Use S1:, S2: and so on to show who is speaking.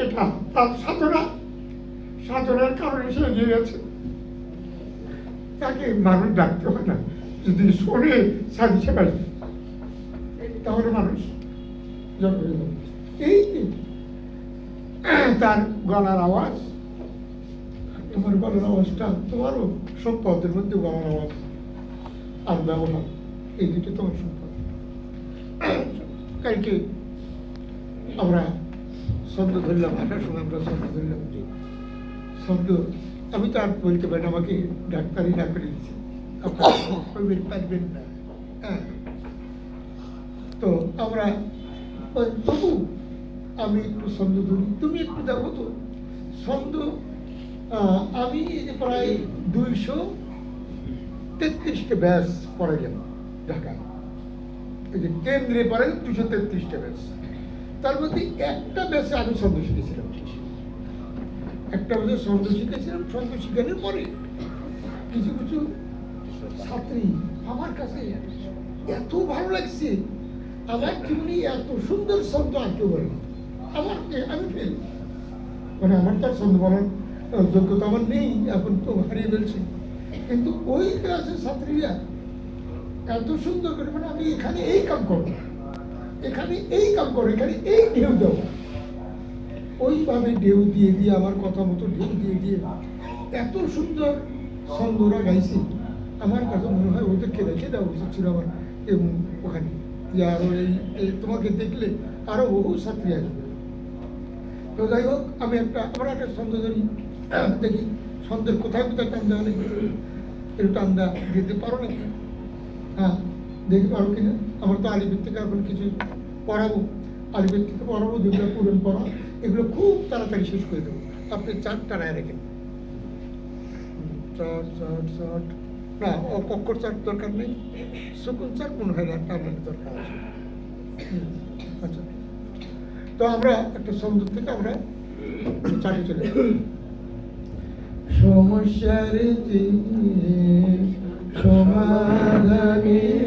S1: এটা তার সাধনার কারণে সে এগিয়ে গেছে। তাকে মানুষ ডাকতে হয় না, যদি শোনে সাধু সেবাই তাহলে মানুষ জন্ম হয়ে যাবে। এই তার গলার আওয়াজ, তোমার গলার আওয়াজটা তোমারও সম্পদের মধ্যে গলার আওয়াজ আর ব্যবহার, এই দুটো তোমার সম্পদ। কালকে আমরা ছন্দ ধরলাম, আসার সময় আমরা ছন্দ ধরলাম। ছন্দ আমি তো আর বলতে পারি, আমাকে ডাক্তারি না করে দিচ্ছে, আপনার পারবেন না। হ্যাঁ, তো আমরা তবু আমি একটু ছন্দ ধরি, তুমি একটু দেখো তো ছন্দ। আমি প্রায় 233টা ব্যাচ পড়াইলাম ঢাকায়, এই যে কেন্দ্রে পড়াই 233টা ব্যাচ। তার মধ্যে একটা ব্যাচে আমি ছন্দ শিখেছিলাম, একটা বছর ছন্দ শিখেছিলাম। ছন্দ শিখানোর পরে কিছু কিছু ছাত্রী আমার কাছে এত ভালো লাগছে, আমার জীবনে এত সুন্দর ছন্দ আর কেউ বলেনি। আমি ফেল, মানে আমার তো ছন্দ বলার যোগ্যতা আমার নেই, এখন তো হারিয়ে ফেলছি। কিন্তু ওই ক্লাসের ছাত্রীরা এত সুন্দর করে, মানে আমি এখানে এই কাম করবো, এখানে এই কাম করবো, এখানে এই ঢেউ দেবো, ওইভাবে ঢেউ দিয়ে দিয়ে আমার কথা মতো ঢেউ দিয়ে দিয়ে এত সুন্দর ছন্দরা গাইছি। আমার কাছে মনে হয় ওদেরকে রেখে দেওয়া উচিত ছিল আমার ওখানে, যে আরো এই তোমাকে দেখলে আরো বহু ছাত্রী আসবে। তো যাই হোক, আমরা একটা ছন্দ ধরি, দেখি ছন্দের কোথায় কোথায় টান দেওয়া নেই, একটু টান দেওয়া দিতে পারো নাকি? হ্যাঁ, দেখি পারো কিনা। আমার তো আলিপের থেকে এখন কিছু পড়াবো, আলিপের থেকে পড়াবো, যেগুলো পুরন পড়া, এগুলো খুব তাড়াতাড়ি শেষ করে দেবো। আপনি চার টানায় রেখেন, চট চট চট, না অক্ষর চার দরকার নেই, সুকুন চার মনে হয় না টানার দরকার আছে। আচ্ছা, তো আমরা একটা ছন্দ থেকে আমরা চাটে চলে সমস্যার সমাধানে